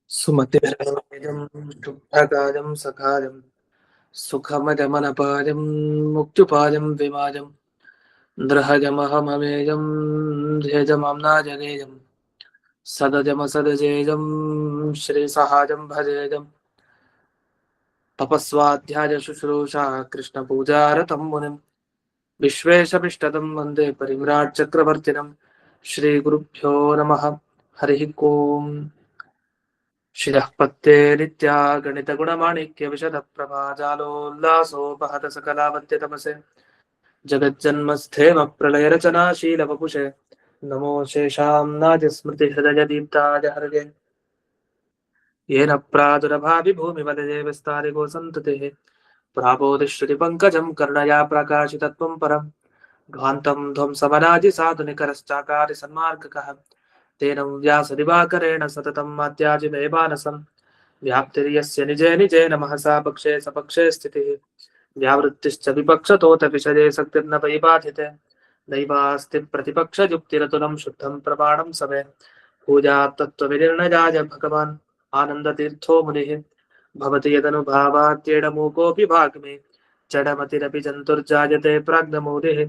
सुमतिभिर्मोहितं शुभ्रकाजं सखाजं सुखमजमनपाजं मुक्त्युपाजं विमाजं दृहजमहममेजं ध्येजमाम्नाजगेजं सदजमसदजेजं श्रीसहाजं भजेजं तपस्वाध्याय शुश्रूषा कृष्णपूजारतं मुनिं विश्वेशमिष्टदं वन्दे परिव्राट् चक्रवर्तिनं श्रीगुरुभ्यो नमः। हरिः ओम्। शिरः पत्ते नित्या गणितगुणमाणिक्यविशदप्रभाजालोल्लासोपहत सकलावद्यतमसे जगज्जन्मस्थेम प्रलयरचनाशीलवपुषे नमो शेषां नाजस्मृतिहृदयदीप्ताय हरगे येन प्रादुरभाविभूमिवदये विस्तारिगो सन्ततेः प्राबोधिश्रुतिपङ्कजं कर्णया प्रकाशितत्वं परं ध्वान्तं ध्वंसमनादिसाधुनिकरश्चाकारि सन्मार्गकः तेन व्यासदिवाकरेण सततं मात्याजिमेवानसं व्याप्तिर्यस्य निजे निजेन महसा पक्षे सपक्षे स्थितिः व्यावृत्तिश्च विपक्षतोऽथ विषये शक्तिर्न वैबाधिते नैवास्ति प्रतिपक्षयुक्तिरतुलं शुद्धं प्रमाणं समे पूजातत्त्वविनिर्णयाय भगवान् आनन्दतीर्थो मुनिः भवति यदनुभावात्येडमूकोऽपि भाग्मे जडमतिरपि जन्तुर्जायते प्राज्ञमूढिः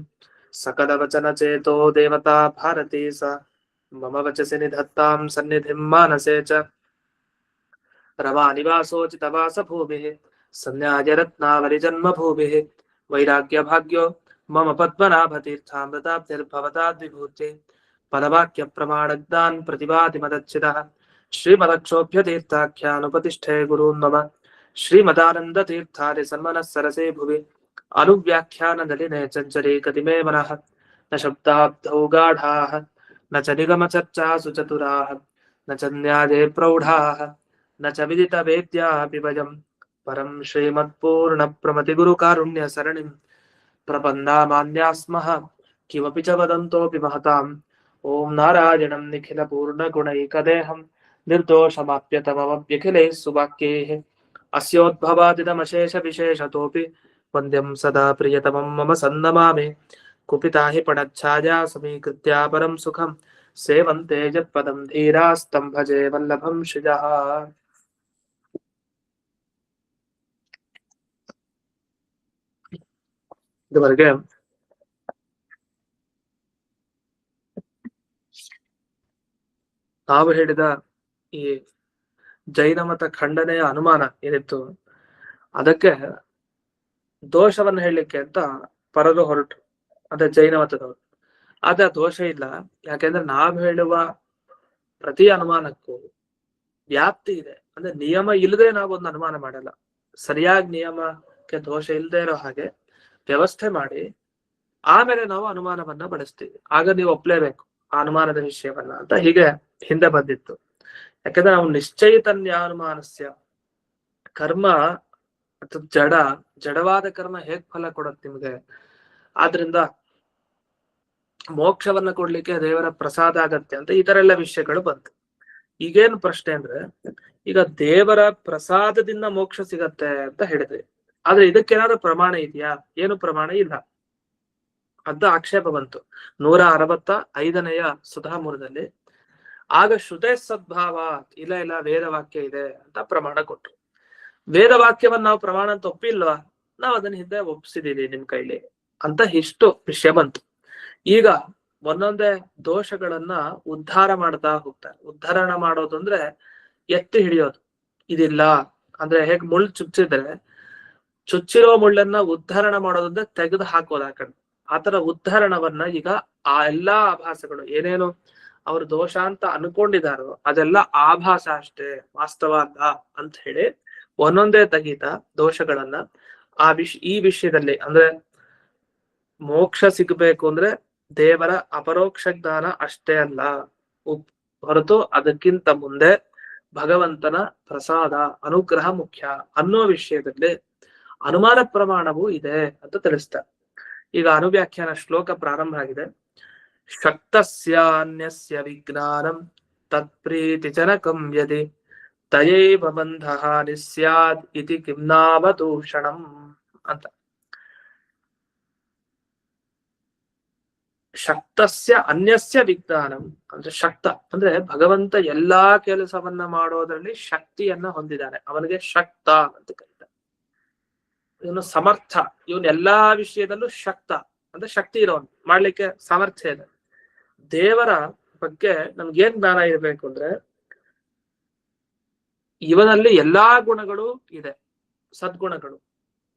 सकलवचनचेतो देवता भारती सा मम वचसि निधत्तां सन्निधिं मानसे च रमानिवासोचितवासभूमिः सन्न्यायरत्नावलिजन्मभूमिः वैराग्यभाग्यो मम पद्मनाभतीर्थामृताब्धिर्भवताद्विभूते पदवाक्यप्रमाणग्नान् प्रतिवादिमदच्युतः श्रीमदक्षोभ्यतीर्थाख्यानुपतिष्ठे गुरून् मम श्रीमदानन्दतीर्थार्य सन्मनः सरसे भुवि अनुव्याख्याननलिने चञ्चरे कतिमे मनः न शब्दाब्धौ गाढाः न च निगमचर्चासु चतुराः न च न्याये प्रौढाः न च विदितवेद्यापि वयम् परं श्रीमत्पूर्णप्रमतिगुरुकारुण्यसरणिं प्रपन्नामान्यास्मः किमपि च वदन्तोऽपि महताम् ॐ नारायणं निखिलपूर्णगुणैकदेहं निर्दोषमाप्यतममव्यखिलैः सुवाक्यैः अस्योद्भवादिदमशेषविशेषतोऽपि वन्द्यं सदा प्रियतमं मम सन्नमामि कुपिता हि पणच्छाया समीकृत्या परं सुखं सेवन्ते यत्पदं धीरास्तं भजे वल्लभं श्रियः। ಇದುವರೆಗೆ ನಾವು ಹೇಳಿದ ಈ ಜೈನ ಮತ ಖಂಡನೆಯ ಅನುಮಾನ ಏನಿತ್ತು ಅದಕ್ಕೆ ದೋಷವನ್ನು ಹೇಳಲಿಕ್ಕೆ ಅಂತ ಪರರು ಹೊರಟು, ಅದೇ ಜೈನ ಮತದವರು. ಆದ್ರೆ ದೋಷ ಇಲ್ಲ, ಯಾಕೆಂದ್ರೆ ನಾವು ಹೇಳುವ ಪ್ರತಿ ಅನುಮಾನಕ್ಕೂ ವ್ಯಾಪ್ತಿ ಇದೆ. ಅಂದ್ರೆ ನಿಯಮ ಇಲ್ಲದೆ ನಾವೊಂದು ಅನುಮಾನ ಮಾಡಲ್ಲ. ಸರಿಯಾಗಿ ನಿಯಮಕ್ಕೆ ದೋಷ ಇಲ್ಲದೆ ಇರೋ ಹಾಗೆ ವ್ಯವಸ್ಥೆ ಮಾಡಿ ಆಮೇಲೆ ನಾವು ಅನುಮಾನವನ್ನ ಬಳಸ್ತೀವಿ. ಆಗ ನೀವು ಒಪ್ಲೇಬೇಕು ಆ ಅನುಮಾನದ ವಿಷಯವನ್ನ ಅಂತ ಹೀಗೆ ಹಿಂದೆ ಬಂದಿತ್ತು. ಯಾಕಂದ್ರೆ ನಾವು ನಿಶ್ಚಯಿತನ್ಯಾನುಮಾನಸ್ಯ ಕರ್ಮ ಅಥವಾ ಜಡವಾದ ಕರ್ಮ ಹೇಗ್ ಫಲ ಕೊಡುತ್ತೆ ನಿಮ್ಗೆ. ಆದ್ರಿಂದ ಮೋಕ್ಷವನ್ನ ಕೊಡ್ಲಿಕ್ಕೆ ದೇವರ ಪ್ರಸಾದ ಆಗತ್ತೆ ಅಂತ ಈ ತರ ಎಲ್ಲ ವಿಷಯಗಳು ಬಂತು. ಈಗೇನು ಪ್ರಶ್ನೆ ಅಂದ್ರೆ, ಈಗ ದೇವರ ಪ್ರಸಾದದಿಂದ ಮೋಕ್ಷ ಸಿಗತ್ತೆ ಅಂತ ಹೇಳಿದ್ವಿ, ಆದ್ರೆ ಇದಕ್ಕೇನಾದ್ರು ಪ್ರಮಾಣ ಇದೆಯಾ? ಏನು ಪ್ರಮಾಣ ಇಲ್ಲ ಅಂತ ಆಕ್ಷೇಪ ಬಂತು 165ನೆಯ ಸುಧಾಮೂಲದಲ್ಲಿ. ಆಗ ಶ್ರುತೇ ಸದ್ಭಾವ, ಇಲ್ಲ ವೇದವಾಕ್ಯ ಇದೆ ಅಂತ ಪ್ರಮಾಣ ಕೊಟ್ರು. ವೇದವಾಕ್ಯವನ್ನ ನಾವು ಪ್ರಮಾಣ ಅಂತ ಒಪ್ಪಿಲ್ವಾ? ನಾವ್ ಅದನ್ನ ಹಿಂದೆ ಒಪ್ಸಿದೀವಿ ನಿಮ್ ಕೈಲಿ ಅಂತ ಇಷ್ಟು ವಿಷಯ ಬಂತು. ಈಗ ಒಂದೊಂದೇ ದೋಷಗಳನ್ನ ಉದ್ಧಾರ ಮಾಡ್ತಾ ಹೋಗ್ತಾರೆ. ಉದ್ಧಾರ ಮಾಡೋದು ಅಂದ್ರೆ ಎತ್ತಿ ಹಿಡಿಯೋದು. ಇದಿಲ್ಲ ಅಂದ್ರೆ ಹೇಗ್ ಮುಳ್ಳು ಚುಚ್ಚಿದ್ರೆ ಚುಚ್ಚಿರೋ ಮುಳ್ಳನ್ನ ಉದ್ಧಾರ ಮಾಡೋದಂದ್ರೆ ತೆಗೆದು ಹಾಕೋದು ಆ ಕಡೆ. ಆತರ ಉದ್ಧಾರಣವನ್ನ ಈಗ ಆ ಎಲ್ಲಾ ಆಭಾಸಗಳು ಏನೇನು ಅವರು ದೋಷ ಅಂತ ಅನ್ಕೊಂಡಿದಾರೋ ಅದೆಲ್ಲ ಆಭಾಸ ಅಷ್ಟೇ, ವಾಸ್ತವ ಅಲ್ಲ ಅಂತ ಹೇಳಿ ಒಂದೊಂದೇ ತೆಗೀತ ದೋಷಗಳನ್ನ ಈ ವಿಷಯದಲ್ಲಿ ಅಂದ್ರೆ ಮೋಕ್ಷ ಸಿಗಬೇಕು ಅಂದ್ರೆ ದೇವರ ಅಪರೋಕ್ಷ ಜ್ಞಾನ ಅಷ್ಟೇ ಅಲ್ಲ, ಹೊರತು ಅದಕ್ಕಿಂತ ಮುಂದೆ ಭಗವಂತನ ಪ್ರಸಾದ ಅನುಗ್ರಹ ಮುಖ್ಯ ಅನ್ನೋ ವಿಷಯದಲ್ಲಿ ಅನುಮಾನ ಪ್ರಮಾಣವೂ ಇದೆ ಅಂತ ತಿಳಿಸ್ತಾರೆ. ಈಗ ಅನುವ್ಯಾಖ್ಯಾನ ಶ್ಲೋಕ ಪ್ರಾರಂಭ ಆಗಿದೆ. ಶಕ್ತಸ್ಯಾನ್ಯಸ್ಯ ವಿಜ್ಞಾನಂ ತತ್ಪ್ರೀತಿಜನಕಂ ಯದಿ ತಯೈವ ಬಂಧಹಾನಿ ಸ್ಯಾದ್ ಇತಿ ಕಿಮ್ನಾವದೂಷಣಂ ಅಂತ. ಶಕ್ತಸ್ಯ ಅನ್ಯಸ್ಯ ವಿಜ್ಞಾನಂ ಅಂದ್ರೆ ಶಕ್ತ ಅಂದ್ರೆ ಭಗವಂತ ಎಲ್ಲಾ ಕೆಲಸವನ್ನ ಮಾಡೋದ್ರಲ್ಲಿ ಶಕ್ತಿಯನ್ನ ಹೊಂದಿದ್ದಾನೆ, ಅವನಿಗೆ ಶಕ್ತ ಅಂತ ಕರೀತಾರೆ. ಇವನು ಸಮರ್ಥ, ಇವನ್ ಎಲ್ಲಾ ವಿಷಯದಲ್ಲೂ ಶಕ್ತ ಅಂದ್ರೆ ಶಕ್ತಿ ಇರೋನು, ಮಾಡ್ಲಿಕ್ಕೆ ಸಾಮರ್ಥ್ಯ ಇದೆ. ದೇವರ ಬಗ್ಗೆ ನಮ್ಗೇನ್ ಜ್ಞಾನ ಇರ್ಬೇಕು ಅಂದ್ರೆ ಇವನಲ್ಲಿ ಎಲ್ಲಾ ಗುಣಗಳು ಇದೆ, ಸದ್ಗುಣಗಳು,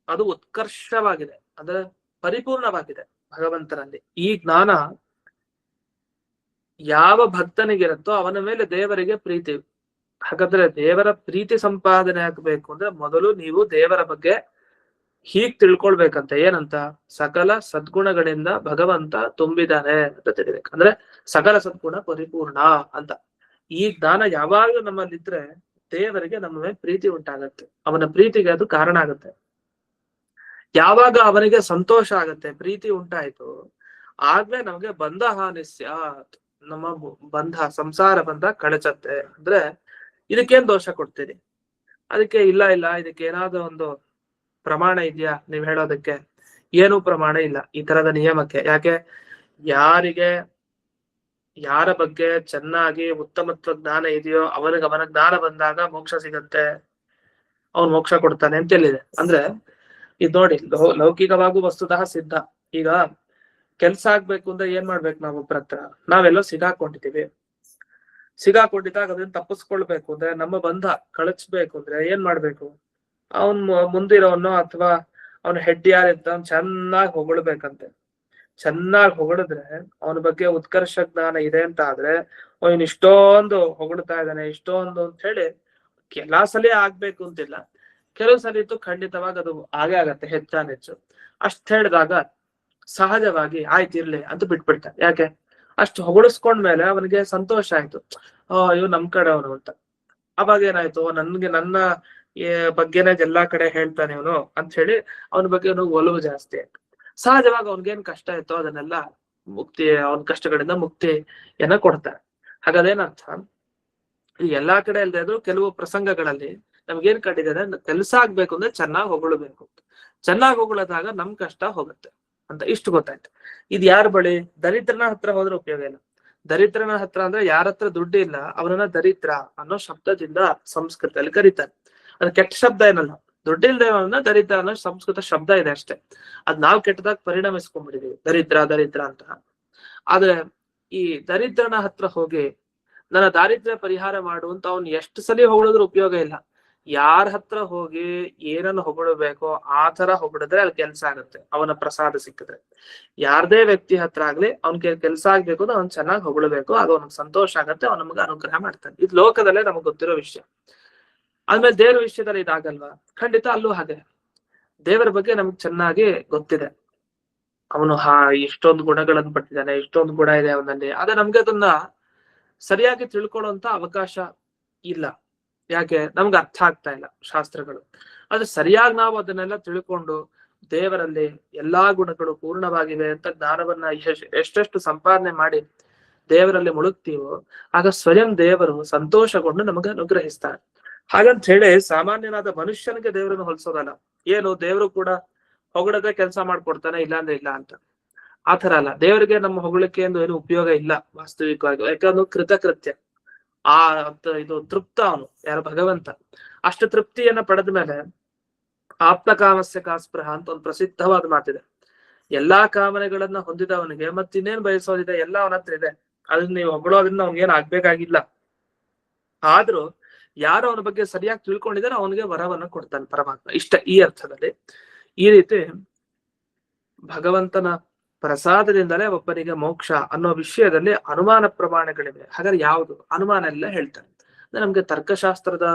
ಅದು ಉತ್ಕರ್ಷವಾಗಿದೆ, ಅಂದ್ರೆ ಪರಿಪೂರ್ಣವಾಗಿದೆ ಭಗವಂತನಲ್ಲಿ. ಈ ಜ್ಞಾನ ಯಾವ ಭಕ್ತನಿಗಿರುತ್ತೋ ಅವನ ಮೇಲೆ ದೇವರಿಗೆ ಪ್ರೀತಿ. ಹಾಗಾದ್ರೆ ದೇವರ ಪ್ರೀತಿ ಸಂಪಾದನೆ ಆಗ್ಬೇಕು ಅಂದ್ರೆ ಮೊದಲು ನೀವು ದೇವರ ಬಗ್ಗೆ ಹೀಗ್ ತಿಳ್ಕೊಳ್ಬೇಕಂತ, ಏನಂತ, ಸಕಲ ಸದ್ಗುಣಗಳಿಂದ ಭಗವಂತ ತುಂಬಿದಾನೆ ಅಂತ ತಿಳಿಬೇಕು. ಅಂದ್ರೆ ಸಕಲ ಸದ್ಗುಣ ಪರಿಪೂರ್ಣ ಅಂತ. ಈ ಜ್ಞಾನ ಯಾವಾಗಲೂ ನಮ್ಮಲ್ಲಿದ್ರೆ ದೇವರಿಗೆ ನಮ್ಮ ಮೇಲೆ ಪ್ರೀತಿ ಉಂಟಾಗತ್ತೆ, ಅವನ ಪ್ರೀತಿಗೆ ಅದು ಕಾರಣ ಆಗತ್ತೆ. ಯಾವಾಗ ಅವನಿಗೆ ಸಂತೋಷ ಆಗತ್ತೆ, ಪ್ರೀತಿ ಉಂಟಾಯ್ತು, ಆಗ್ಲೇ ನಮ್ಗೆ ಬಂಧ ಹಾನಿಸ್ಯ, ನಮ್ಮ ಬಂಧ ಸಂಸಾರ ಬಂಧ ಕಳಚತ್ತೆ. ಅಂದ್ರೆ ಇದಕ್ಕೇನ್ ದೋಷ ಕೊಡ್ತೀರಿ? ಅದಕ್ಕೆ ಇಲ್ಲ ಇದಕ್ಕೆ ಏನಾದ್ರೂ ಒಂದು ಪ್ರಮಾಣ ಇದೆಯಾ ನೀವ್ ಹೇಳೋದಕ್ಕೆ? ಏನೂ ಪ್ರಮಾಣ ಇಲ್ಲ ಈ ತರದ ನಿಯಮಕ್ಕೆ. ಯಾಕೆ? ಯಾರ ಬಗ್ಗೆ ಚೆನ್ನಾಗಿ ಉತ್ತಮತ್ವ ಜ್ಞಾನ ಇದೆಯೋ ಅವನಿಗೆ ಅವನ ಜ್ಞಾನ ಬಂದಾಗ ಮೋಕ್ಷ ಸಿಗತ್ತೆ, ಅವ್ನು ಮೋಕ್ಷ ಕೊಡ್ತಾನೆ ಅಂತ ಹೇಳಿದೆ. ಅಂದ್ರೆ ಇದ್ ನೋಡಿ, ಲೌಕಿಕವಾಗೂ ವಸ್ತುತಃ ಸಿದ್ಧ. ಈಗ ಕೆಲ್ಸ ಆಗ್ಬೇಕು ಅಂದ್ರೆ ಏನ್ ಮಾಡ್ಬೇಕು? ನಾವು ಒಬ್ಬರ ಹತ್ರ ನಾವೆಲ್ಲೋ ಸಿಗಾಕೊಂಡಿದ್ದಾಗ ಅದನ್ನ ತಪ್ಪಿಸ್ಕೊಳ್ಬೇಕು ಅಂದ್ರೆ, ನಮ್ಮ ಬಂಧ ಕಳಚ್ಬೇಕು ಅಂದ್ರೆ ಏನ್ ಮಾಡ್ಬೇಕು? ಅವನ್ ಮುಂದಿರೋನು ಅಥವಾ ಅವನ ಹೆಡ್ ಯಾರಿದ್ದ ಅವ್ನ್ ಚೆನ್ನಾಗಿ ಹೊಗಳ್ಬೇಕಂತೆ. ಚೆನ್ನಾಗಿ ಹೊಗಳಿದ್ರೆ ಅವನ ಬಗ್ಗೆ ಉತ್ಕರ್ಷ ಜ್ಞಾನ ಇದೆ ಅಂತ ಆದ್ರೆ ಅವನ್ ಇಷ್ಟೊಂದು ಹೊಗಳ್ತಾ ಇದ್ದಾನೆ ಇಷ್ಟೊಂದು ಅಂತ ಹೇಳಿ ಎಲ್ಲಾ ಸಲ ಆಗ್ಬೇಕು ಅಂತಿಲ್ಲ, ಕೆಲವು ಸಲ ಇತ್ತು ಖಂಡಿತವಾಗಿ ಅದು ಆಗೇ ಆಗತ್ತೆ, ಹೆಚ್ಚಾನೆಚ್ಚು. ಅಷ್ಟ್ ಹೇಳಿದಾಗ ಸಹಜವಾಗಿ ಆಯ್ತಿರ್ಲಿ ಅಂತ ಬಿಟ್ಬಿಡ್ತಾನೆ. ಯಾಕೆ? ಅಷ್ಟು ಹೊಗಳಿಸ್ಕೊಂಡ್ಮೇಲೆ ಅವನಿಗೆ ಸಂತೋಷ ಆಯ್ತು, ಇವ್ ನಮ್ ಕಡೆ ಅವನು ಅಂತ. ಅವಾಗ ಏನಾಯ್ತು, ನನ್ಗೆ ನನ್ನ ಬಗ್ಗೆನೇ ಎಲ್ಲಾ ಕಡೆ ಹೇಳ್ತಾನೆ ಇವನು ಅಂತ ಹೇಳಿ ಅವನ ಬಗ್ಗೆ ಒಲವು ಜಾಸ್ತಿ ಆಯ್ತು. ಸಹಜವಾಗಿ ಅವನ್ಗೇನ್ ಕಷ್ಟ ಇತ್ತೋ ಅದನ್ನೆಲ್ಲ ಮುಕ್ತಿ, ಅವನ ಕಷ್ಟಗಳಿಂದ ಮುಕ್ತಿಯನ್ನ ಕೊಡ್ತಾರೆ. ಹಾಗಾದೇನರ್ಥ, ಈ ಎಲ್ಲಾ ಕಡೆ ಅಲ್ದೇ ಇದ್ರು ಕೆಲವು ಪ್ರಸಂಗಗಳಲ್ಲಿ ನಮ್ಗೇನ್ ಕಂಡಿದೆ, ಕೆಲಸ ಆಗ್ಬೇಕು ಅಂದ್ರೆ ಚೆನ್ನಾಗಿ ಹೊಗಳಬೇಕು, ಚೆನ್ನಾಗಿ ಹೊಗಳದಾಗ ನಮ್ ಕಷ್ಟ ಹೋಗುತ್ತೆ ಅಂತ ಇಷ್ಟು ಗೊತ್ತಾಯ್ತು. ಇದು ಯಾರ ಬಳಿ? ದರಿದ್ರನ ಹತ್ರ ಹೋದ್ರೆ ಉಪಯೋಗ ಇಲ್ಲ. ದರಿದ್ರನ ಹತ್ರ ಅಂದ್ರೆ ಯಾರ ಹತ್ರ ದುಡ್ಡು ಇಲ್ಲ ಅವನನ್ನ ದರಿದ್ರ ಅನ್ನೋ ಶಬ್ದದಿಂದ ಸಂಸ್ಕೃತದಲ್ಲಿ ಕರೀತಾರೆ. ಅದು ಕೆಟ್ಟ ಶಬ್ದ ಏನಲ್ಲ, ದುಡ್ಡಿಲ್ದೇವನ್ನ ದರಿದ್ರ ಅನ್ನೋ ಸಂಸ್ಕೃತ ಶಬ್ದ ಇದೆ ಅಷ್ಟೇ. ಅದ್ ನಾವ್ ಕೆಟ್ಟದಾಗ ಪರಿಣಮಿಸ್ಕೊಂಡ್ಬಿಟ್ಟಿದೀವಿ, ದರಿದ್ರ ಅಂತ. ಆದ್ರೆ ಈ ದರಿದ್ರನ ಹತ್ರ ಹೋಗಿ ನನ್ನ ದಾರಿದ್ರ್ಯ ಪರಿಹಾರ ಮಾಡು ಅಂತ ಅವ್ನು ಎಷ್ಟು ಸಲ ಹೊಗಳಿದ್ರು ಉಪಯೋಗ ಇಲ್ಲ. ಯಾರ ಹತ್ರ ಹೋಗಿ ಏನನ್ನು ಹೊಗಳಬೇಕೋ ಆ ತರ ಹೊಗಳಿದ್ರೆ ಅಲ್ಲಿ ಕೆಲ್ಸ ಆಗುತ್ತೆ, ಅವನ ಪ್ರಸಾದ ಸಿಕ್ಕಿದ್ರೆ. ಯಾರದೇ ವ್ಯಕ್ತಿ ಹತ್ರ ಆಗ್ಲಿ ಅವ್ನಿಗೆ ಕೆಲ್ಸ ಆಗ್ಬೇಕು ಅಂದ್ರೆ ಅವ್ನ್ ಚೆನ್ನಾಗಿ ಹೊಗಳಬೇಕು, ಅದು ಅವ್ನಿಗೆ ಸಂತೋಷ ಆಗತ್ತೆ, ಅವ್ನ ನಮ್ಗೆ ಅನುಗ್ರಹ ಮಾಡ್ತಾನೆ. ಇದು ಲೋಕದಲ್ಲೇ ನಮಗ್ ಗೊತ್ತಿರೋ ವಿಷಯ. ಆದ್ಮೇಲೆ ದೇವರ ವಿಷಯದಲ್ಲಿ ಇದಾಗಲ್ವಾ? ಖಂಡಿತ ಅಲ್ಲೂ ಹಾಗೆ. ದೇವರ ಬಗ್ಗೆ ನಮ್ಗೆ ಚೆನ್ನಾಗಿ ಗೊತ್ತಿದೆ, ಅವನು ಇಷ್ಟೊಂದು ಗುಣಗಳನ್ನು ಪಟ್ಟಿದ್ದಾನೆ, ಇಷ್ಟೊಂದು ಗುಣ ಇದೆ ಅವನಲ್ಲಿ. ಆದ್ರೆ ನಮ್ಗೆ ಅದನ್ನ ಸರಿಯಾಗಿ ತಿಳ್ಕೊಳ್ಳುವಂತ ಅವಕಾಶ ಇಲ್ಲ. ಯಾಕೆ? ನಮ್ಗೆ ಅರ್ಥ ಆಗ್ತಾ ಇಲ್ಲ ಶಾಸ್ತ್ರಗಳು. ಆದ್ರೆ ಸರಿಯಾಗಿ ನಾವು ಅದನ್ನೆಲ್ಲ ತಿಳ್ಕೊಂಡು ದೇವರಲ್ಲಿ ಎಲ್ಲಾ ಗುಣಗಳು ಪೂರ್ಣವಾಗಿವೆ ಅಂತ ಜ್ಞಾನವನ್ನ ಎಷ್ಟೆಷ್ಟು ಸಂಪಾದನೆ ಮಾಡಿ ದೇವರಲ್ಲಿ ಮುಳುಗ್ತೀವೋ ಆಗ ಸ್ವಯಂ ದೇವರು ಸಂತೋಷಗೊಂಡು ನಮಗೆ ಅನುಗ್ರಹಿಸ್ತಾರೆ. ಹಾಗಂತ ಹೇಳಿ ಸಾಮಾನ್ಯನಾದ ಮನುಷ್ಯನಿಗೆ ದೇವರನ್ನು ಹೋಲಿಸೋದಲ್ಲ. ಏನು, ದೇವರು ಕೂಡ ಹೊಗಳದೆ ಕೆಲಸ ಮಾಡ್ಕೊಡ್ತಾನೆ, ಇಲ್ಲ ಅಂದ್ರೆ ಇಲ್ಲ ಅಂತ. ಆತರ ಅಲ್ಲ. ದೇವರಿಗೆ ನಮ್ಮ ಹೊಗಳಿಕೆ ಎಂದು ಏನು ಉಪಯೋಗ ಇಲ್ಲ ವಾಸ್ತವಿಕವಾಗಿ. ಯಾಕಂದ್ರೆ ಕೃತಕೃತ್ಯ. ಇದು ತೃಪ್ತ ಅವನು, ಯಾರು? ಭಗವಂತ. ಅಷ್ಟು ತೃಪ್ತಿಯನ್ನ ಪಡೆದ ಮೇಲೆ ಆಪ್ತ ಕಾಮಸ್ಯ ಕಾಸ್ಪೃಹ ಅಂತ ಒಂದು ಪ್ರಸಿದ್ಧವಾದ ಮಾತಿದೆ. ಎಲ್ಲಾ ಕಾಮನೆಗಳನ್ನ ಹೊಂದಿದವನಿಗೆ ಮತ್ತಿನ್ನೇನ್ ಬಯಸೋದಿದೆ, ಎಲ್ಲ ಅವನ ಹತ್ರ ಇದೆ. ಅದನ್ನ ನೀವು ಹೊಗಳೋದ್ರಿಂದ ಅವ್ನಿಗೇನ್ ಆಗ್ಬೇಕಾಗಿಲ್ಲ. ಆದ್ರೂ ಯಾರು ಅವನ ಬಗ್ಗೆ ಸರಿಯಾಗಿ ತಿಳ್ಕೊಂಡಿದಾರೋ ಅವನಿಗೆ ವರವನ್ನ ಕೊಡ್ತಾನೆ ಪರಮಾತ್ಮ. ಇಷ್ಟ ಈ ಅರ್ಥದಲ್ಲಿ. ಈ ರೀತಿ ಭಗವಂತನ ಪ್ರಸಾದದಿಂದಲೇ ಒಬ್ಬನಿಗೆ ಮೋಕ್ಷ ಅನ್ನೋ ವಿಷಯದಲ್ಲಿ ಅನುಮಾನ ಪ್ರಮಾಣಗಳಿವೆ. ಹಾಗಾದ್ರೆ ಯಾವುದು ಅನುಮಾನ ಎಲ್ಲ ಹೇಳ್ತಾರೆ. ಅಂದ್ರೆ ನಮ್ಗೆ ತರ್ಕಶಾಸ್ತ್ರದ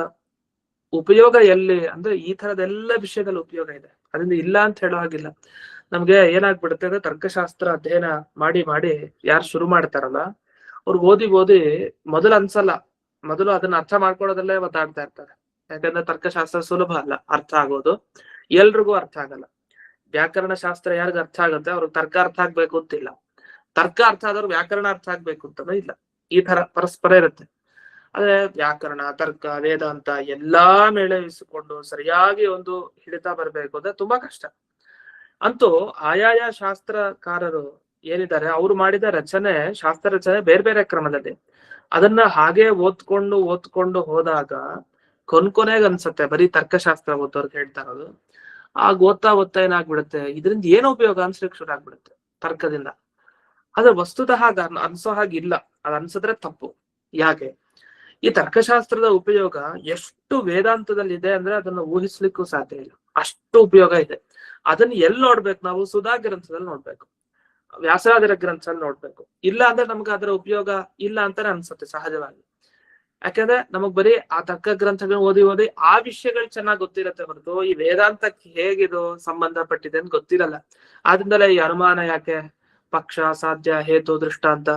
ಉಪಯೋಗ ಎಲ್ಲಿ ಅಂದ್ರೆ ಈ ತರದೆಲ್ಲ ವಿಷಯದಲ್ಲಿ ಉಪಯೋಗ ಇದೆ, ಅದರಿಂದ ಇಲ್ಲ ಅಂತ ಹೇಳೋ ಹಾಗಿಲ್ಲ. ನಮ್ಗೆ ಏನಾಗ್ಬಿಡುತ್ತೆ ಅಂದ್ರೆ ತರ್ಕಶಾಸ್ತ್ರ ಅಧ್ಯಯನ ಮಾಡಿ ಮಾಡಿ ಯಾರು ಶುರು ಮಾಡ್ತಾರಲ್ಲ ಅವ್ರು ಓದಿ ಮೊದಲು ಅನ್ಸಲ್ಲ, ಮೊದಲು ಅದನ್ನ ಅರ್ಥ ಮಾಡ್ಕೊಳ್ಳೋದಲ್ಲೇ ಒದ್ದಾಡ್ತಾ ಇರ್ತಾರೆ. ಯಾಕಂದ್ರೆ ತರ್ಕಶಾಸ್ತ್ರ ಸುಲಭ ಅಲ್ಲ ಅರ್ಥ ಆಗೋದು, ಎಲ್ರಿಗೂ ಅರ್ಥ ಆಗಲ್ಲ. ವ್ಯಾಕರಣ ಶಾಸ್ತ್ರ ಯಾರಿಗ ಅರ್ಥ ಆಗುತ್ತೆ ಅವ್ರಿಗೆ ತರ್ಕ ಅರ್ಥ ಆಗ್ಬೇಕು ಅಂತಿಲ್ಲ, ತರ್ಕ ಅರ್ಥ ಆದವ್ರು ವ್ಯಾಕರಣ ಅರ್ಥ ಆಗ್ಬೇಕು ಅಂತನೂ ಇಲ್ಲ. ಈ ತರ ಪರಸ್ಪರ ಇರುತ್ತೆ. ಆದ್ರೆ ವ್ಯಾಕರಣ, ತರ್ಕ, ವೇದಾಂತ ಎಲ್ಲಾ ಮೇಳವಿಸಿಕೊಂಡು ಸರಿಯಾಗಿ ಒಂದು ಹಿಡಿತಾ ಬರ್ಬೇಕು ಅಂದ್ರೆ ತುಂಬಾ ಕಷ್ಟ. ಅಂತೂ ಆಯಾಯ ಶಾಸ್ತ್ರಕಾರರು ಏನಿದ್ದಾರೆ ಅವ್ರು ಮಾಡಿದ ರಚನೆ, ಶಾಸ್ತ್ರ ರಚನೆ ಬೇರೆ ಬೇರೆ ಕ್ರಮದಲ್ಲಿ. ಅದನ್ನ ಹಾಗೆ ಓದ್ಕೊಂಡು ಹೋದಾಗ ಕೊನೆಗೆ ಅನ್ಸತ್ತೆ, ಬರೀ ತರ್ಕಶಾಸ್ತ್ರ ಓದೋರ್ಗೆ ಹೇಳ್ತಾ ಇರೋದು. ಆಗ ಓದ್ತಾ ಏನಾಗ್ಬಿಡುತ್ತೆ, ಇದರಿಂದ ಏನು ಉಪಯೋಗ ಅನ್ಸ್ಲಿಕ್ಕೆ ಶುರು ಆಗ್ಬಿಡುತ್ತೆ ತರ್ಕದಿಂದ. ಆದ್ರೆ ವಸ್ತುತಃ ಅನ್ಸೋ ಹಾಗಿಲ್ಲ, ಅದ್ ಅನ್ಸಿದ್ರೆ ತಪ್ಪು. ಯಾಕೆ? ಈ ತರ್ಕಶಾಸ್ತ್ರದ ಉಪಯೋಗ ಎಷ್ಟು ವೇದಾಂತದಲ್ಲಿ ಇದೆ ಅಂದ್ರೆ ಅದನ್ನ ಊಹಿಸ್ಲಿಕ್ಕೂ ಸಾಧ್ಯ ಇಲ್ಲ, ಅಷ್ಟು ಉಪಯೋಗ ಇದೆ. ಅದನ್ನ ಎಲ್ಲಿ ನೋಡ್ಬೇಕು ನಾವು? ಸುಧಾ ಗ್ರಂಥದಲ್ಲಿ ನೋಡ್ಬೇಕು, ವ್ಯಾಸರಾಜರ ಗ್ರಂಥದಲ್ಲಿ ನೋಡ್ಬೇಕು. ಇಲ್ಲ ಅಂದ್ರೆ ನಮ್ಗೆ ಅದರ ಉಪಯೋಗ ಇಲ್ಲ ಅಂತಾನೆ ಅನ್ಸುತ್ತೆ ಸಹಜವಾಗಿ. ಯಾಕಂದ್ರೆ ನಮಗ್ ಬರೀ ಆ ತರ್ಕ ಗ್ರಂಥಗಳನ್ನ ಓದಿ ಆ ವಿಷಯಗಳು ಚೆನ್ನಾಗಿ ಗೊತ್ತಿರತ್ತೆ ಹೊರತು ಈ ವೇದಾಂತಕ್ಕೆ ಹೇಗಿದು ಸಂಬಂಧಪಟ್ಟಿದೆ ಅಂತ ಗೊತ್ತಿರಲ್ಲ. ಆದ್ರಿಂದಲೇ ಈ ಅನುಮಾನ ಯಾಕೆ, ಪಕ್ಷ, ಸಾಧ್ಯ, ಹೇತು, ದೃಷ್ಟಾಂತ,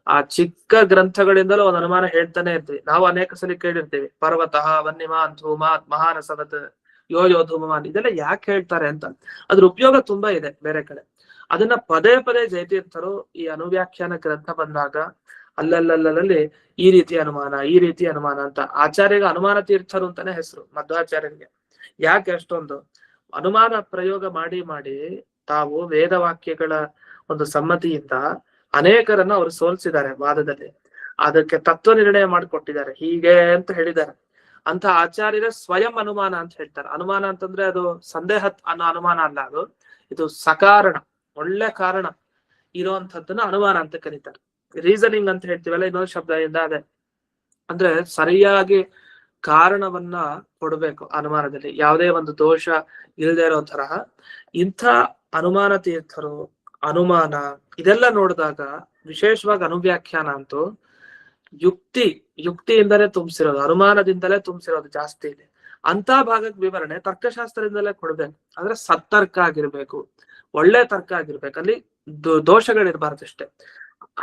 ಆ ಚಿಕ್ಕ ಗ್ರಂಥಗಳಿಂದಲೂ ಒಂದು ಅನುಮಾನ ಹೇಳ್ತಾನೆ ಇರ್ತೀವಿ. ನಾವು ಅನೇಕ ಸಲ ಕೇಳಿರ್ತೀವಿ, ಪರ್ವತಃ ವನ್ಯಮಾನ್ ಧೂಮಾತ್ ಮಹಾನಸವತ್ ಯೋ ಧೂಮಮಾನ್, ಇದೆಲ್ಲ ಯಾಕೆ ಹೇಳ್ತಾರೆ ಅಂತ. ಅದ್ರ ಉಪಯೋಗ ತುಂಬಾ ಇದೆ ಬೇರೆ ಕಡೆ. ಅದನ್ನ ಪದೇ ಜಯತೀರ್ಥರು ಈ ಅನುವ್ಯಾಖ್ಯಾನ ಗ್ರಂಥ ಬಂದಾಗ ಅಲ್ಲಲ್ಲಿ ಈ ರೀತಿ ಅನುಮಾನ ಅಂತ, ಆಚಾರ್ಯಗೆ ಅನುಮಾನ ತೀರ್ಥರು ಅಂತಾನೆ ಹೆಸರು ಮಧ್ವಾಚಾರ್ಯರಿಗೆ. ಯಾಕೆ ಅಷ್ಟೊಂದು ಅನುಮಾನ ಪ್ರಯೋಗ ಮಾಡಿ ತಾವು ವೇದವಾಕ್ಯಗಳ ಒಂದು ಸಮ್ಮತಿಯಿಂದ ಅನೇಕರನ್ನ ಅವರು ಸೋಲಿಸಿದ್ದಾರೆ ವಾದದಲ್ಲಿ. ಅದಕ್ಕೆ ತತ್ವ ನಿರ್ಣಯ ಮಾಡಿಕೊಟ್ಟಿದ್ದಾರೆ, ಹೀಗೆ ಅಂತ ಹೇಳಿದ್ದಾರೆ. ಅಂತ ಆಚಾರ್ಯರ ಸ್ವಯಂ ಅನುಮಾನ ಅಂತ ಹೇಳ್ತಾರೆ. ಅನುಮಾನ ಅಂತಂದ್ರೆ ಅದು ಸಂದೇಹ ಅನ್ನೋ ಅನುಮಾನ ಅಲ್ಲ, ಅದು ಇದು ಸಕಾರಣ, ಒಳ್ಳೆ ಕಾರಣ ಇರುವಂತದ್ದನ್ನ ಅನುಮಾನ ಅಂತ ಕರೀತಾರೆ. ರೀಸನಿಂಗ್ ಅಂತ ಹೇಳ್ತೀವಲ್ಲ, ಇನ್ನೊಂದು ಶಬ್ದದಿಂದ ಅದೇ. ಅಂದ್ರೆ ಸರಿಯಾಗಿ ಕಾರಣವನ್ನ ಕೊಡ್ಬೇಕು ಅನುಮಾನದಲ್ಲಿ, ಯಾವುದೇ ಒಂದು ದೋಷ ಇಲ್ಲದೆ ಇರೋ ತರಹ. ಇಂಥ ಅನುಮಾನ ತೀರ್ಥರು ಅನುಮಾನ ಇದೆಲ್ಲ ನೋಡಿದಾಗ, ವಿಶೇಷವಾಗಿ ಅನುವ್ಯಾಖ್ಯಾನ ಅಂತೂ ಯುಕ್ತಿಯಿಂದಲೇ ತುಂಬಿಸಿರೋದು, ಅನುಮಾನದಿಂದಲೇ ತುಂಬಿಸಿರೋದು ಜಾಸ್ತಿ ಇದೆ. ಅಂತ ಭಾಗಕ್ಕೆ ವಿವರಣೆ ತರ್ಕಶಾಸ್ತ್ರದಿಂದಲೇ ಕೊಡ್ಬೇಕು. ಅಂದ್ರೆ ಸತ್ತರ್ಕ ಆಗಿರ್ಬೇಕು, ಒಳ್ಳೆ ತರ್ಕ ಆಗಿರ್ಬೇಕು, ಅಲ್ಲಿ ದೋಷಗಳಿರ್ಬಾರ್ದಷ್ಟೇ.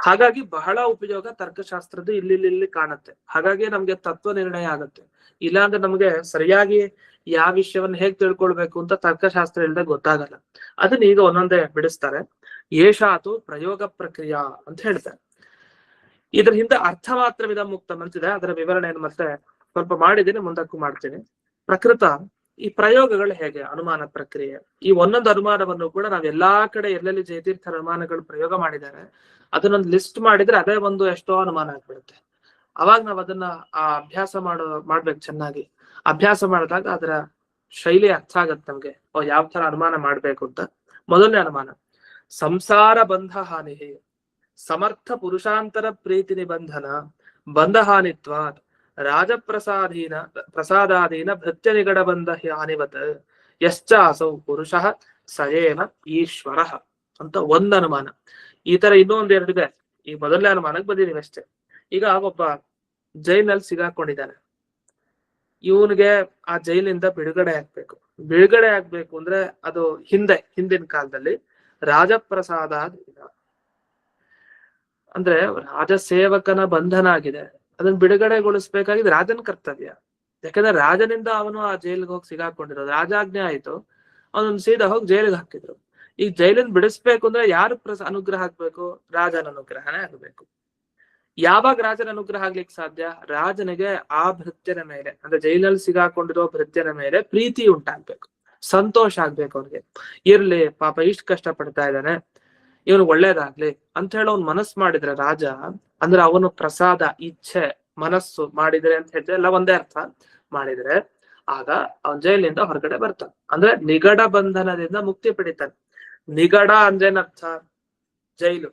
ಹಾಗಾಗಿ ಬಹಳ ಉಪಯೋಗ ತರ್ಕಶಾಸ್ತ್ರದ್ದು ಇಲ್ಲಿ ಕಾಣುತ್ತೆ. ಹಾಗಾಗಿ ನಮ್ಗೆ ತತ್ವ ನಿರ್ಣಯ ಆಗುತ್ತೆ. ಇಲ್ಲಾಂದ್ರೆ ನಮ್ಗೆ ಸರಿಯಾಗಿ ಯಾವ ವಿಷಯವನ್ನ ಹೇಗ್ ತಿಳ್ಕೊಳ್ಬೇಕು ಅಂತ ತರ್ಕಶಾಸ್ತ್ರ ಇಲ್ಲದೆ ಗೊತ್ತಾಗಲ್ಲ. ಅದನ್ನ ಈಗ ಒಂದೊಂದೇ ಬಿಡಿಸ್ತಾರೆ. ಏಷಾತು ಪ್ರಯೋಗ ಪ್ರಕ್ರಿಯಾ ಅಂತ ಹೇಳ್ತಾರೆ. ಇದ್ರ ಹಿಂದೆ ಅರ್ಥ ಮಾತ್ರ ವಿಧ ಮುಕ್ತಂ ಅಂತಿದೆ, ಅದರ ವಿವರಣೆಯನ್ನು ಮತ್ತೆ ಸ್ವಲ್ಪ ಮಾಡಿದ್ದೀನಿ, ಮುಂದಕ್ಕೂ ಮಾಡ್ತೀನಿ. ಪ್ರಕೃತ ಈ ಪ್ರಯೋಗಗಳು ಹೇಗೆ, ಅನುಮಾನ ಪ್ರಕ್ರಿಯೆ, ಈ ಒಂದೊಂದು ಅನುಮಾನವನ್ನು ಕೂಡ ನಾವ್ ಎಲ್ಲಾ ಕಡೆ ಎಲ್ಲೆಲ್ಲಿ ಜಯತೀರ್ಥರ ಅನುಮಾನಗಳು ಪ್ರಯೋಗ ಮಾಡಿದ್ದಾರೆ ಅದನ್ನೊಂದು ಲಿಸ್ಟ್ ಮಾಡಿದ್ರೆ ಅದೇ ಒಂದು ಎಷ್ಟೋ ಅನುಮಾನ ಆಗ್ಬಿಡುತ್ತೆ. ಅವಾಗ ನಾವ್ ಅದನ್ನ ಆ ಅಭ್ಯಾಸ ಮಾಡ್ಬೇಕು ಚೆನ್ನಾಗಿ. ಅಭ್ಯಾಸ ಮಾಡಿದಾಗ ಅದರ ಶೈಲಿ ಅರ್ಥ ಆಗತ್ತೆ ನಮ್ಗೆ, ಯಾವ ತರ ಅನುಮಾನ ಮಾಡ್ಬೇಕು ಅಂತ. ಮೊದಲನೇ ಅನುಮಾನ, ಸಂಸಾರ ಬಂಧ ಹಾನಿ ಸಮರ್ಥ ಪುರುಷಾಂತರ ಪ್ರೀತಿ ನಿಬಂಧನ ಬಂಧಹಾನಿತ್ವ ಪ್ರಸಾದಾಧೀನ ಭೃತ್ಯ ನಿಗಡ ಬಂಧ ಹಾನಿವತ್ ಯಶ್ಚಾಸೌ ಪುರುಷ ಸಯೇನ ಈಶ್ವರ ಅಂತ ಒಂದ್ ಅನುಮಾನ. ಈ ತರ ಇನ್ನೊಂದ್ ಎರಡಿದೆ. ಈ ಮೊದಲನೇ ಅನುಮಾನಕ್ಕೆ ಬಂದಿದೀವಿ ಅಷ್ಟೇ. ಈಗ ಒಬ್ಬ ಜೈಲಲ್ಲಿ ಸಿಗಾಕೊಂಡಿದ್ದಾನೆ, ಇವನಿಗೆ ಆ ಜೈಲಿಂದ ಬಿಡುಗಡೆ ಆಗ್ಬೇಕು ಅಂದ್ರೆ ಅದು ಹಿಂದಿನ ಕಾಲದಲ್ಲಿ ರಾಜಪ್ರಸಾದಾಧೀನ ಅಂದ್ರೆ ರಾಜಸೇವಕನ ಬಂಧನ ಆಗಿದೆ, ಅದನ್ನ ಬಿಡುಗಡೆಗೊಳಿಸ್ಬೇಕಾಗಿದೆ ರಾಜನ ಕರ್ತವ್ಯ. ಯಾಕಂದ್ರೆ ರಾಜನಿಂದ ಅವನು ಆ ಜೈಲಿಗೆ ಹೋಗಿ ಸಿಗಾಕೊಂಡಿರೋದು, ರಾಜಾಜ್ಞೆ ಆಯ್ತು, ಅವನನ್ನು ಸೀದಾ ಹೋಗಿ ಜೈಲಿಗೆ ಹಾಕಿದ್ರು. ಈಗ ಜೈಲಿನ ಬಿಡಿಸ್ಬೇಕು ಅಂದ್ರೆ ಯಾರು ಅನುಗ್ರಹ ಆಗ್ಬೇಕು? ರಾಜನ ಅನುಗ್ರಹನೇ ಆಗ್ಬೇಕು. ಯಾವಾಗ ರಾಜನ ಅನುಗ್ರಹ ಆಗ್ಲಿಕ್ಕೆ ಸಾಧ್ಯ? ರಾಜನಿಗೆ ಆ ಭೃತ್ಯನ ಮೇಲೆ, ಅಂದ್ರೆ ಜೈಲಲ್ಲಿ ಸಿಗಾಕೊಂಡಿರೋ ಭೃತ್ಯನ ಮೇಲೆ ಪ್ರೀತಿ ಉಂಟಾಗ್ಬೇಕು, ಸಂತೋಷ ಆಗ್ಬೇಕು. ಅವ್ನಿಗೆ ಇರ್ಲಿ ಪಾಪ ಇಷ್ಟ ಕಷ್ಟ ಪಡ್ತಾ ಇದ್ದಾನೆ, ಇವನು ಒಳ್ಳೇದಾಗ್ಲಿ ಅಂತ ಹೇಳಿ ಅವ್ನು ಮನಸ್ಸು ಮಾಡಿದ್ರೆ ರಾಜ, ಅಂದ್ರೆ ಅವನು ಪ್ರಸಾದ ಇಚ್ಛೆ ಮನಸ್ಸು ಮಾಡಿದ್ರೆ ಅಂತ ಹೇಳಿದ್ರೆ ಎಲ್ಲ ಒಂದೇ ಅರ್ಥ ಮಾಡಿದ್ರೆ, ಆಗ ಅವನ್ ಜೈಲಿನಿಂದ ಹೊರಗಡೆ ಬರ್ತಾನೆ. ಅಂದ್ರೆ ನಿಗಡ ಬಂಧನದಿಂದ ಮುಕ್ತಿ ಪಡಿತಾನೆ. ನಿಗಡ ಅಂದ್ರೆ ಏನರ್ಥ? ಜೈಲು.